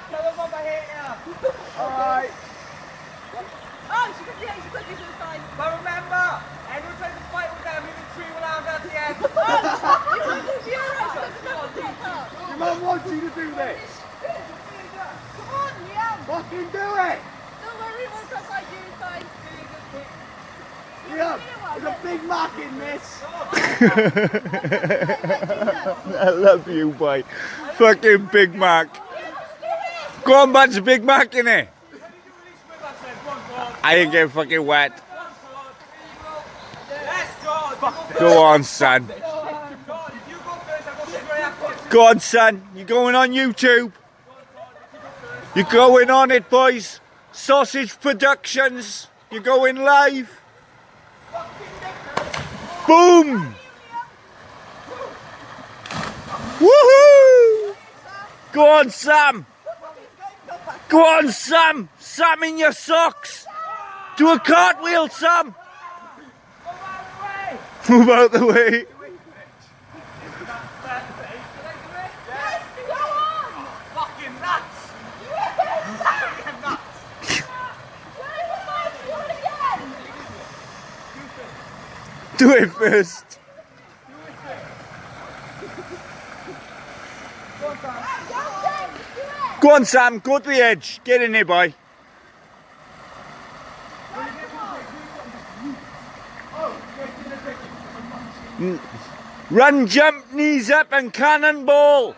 Tell them I hate you. Alright. Oh, she could do the side. But remember, everyone tries to fight with them, leave the tree will have at the end. Your mum wants you to do this. Come on, Liam. Fucking do it. Don't worry, we'll come by you side. Liam, there's a Big Mac in this. I love you, boy. Fucking Big Mac. Go on, bunch of Big Mac in it. I ain't getting fucking wet. Go on, son. Go on, son. You're going on YouTube. You're going on it, boys. Sausage Productions. You're going live. Boom! Woohoo! Go on, Sam. Go on, Sam. Sam in your socks. Do a cartwheel, Sam. Move out the way. Fucking nuts. Do it first. Go on, Sam. Go to the edge. Get in there, boy. Run, jump, knees up and cannonball.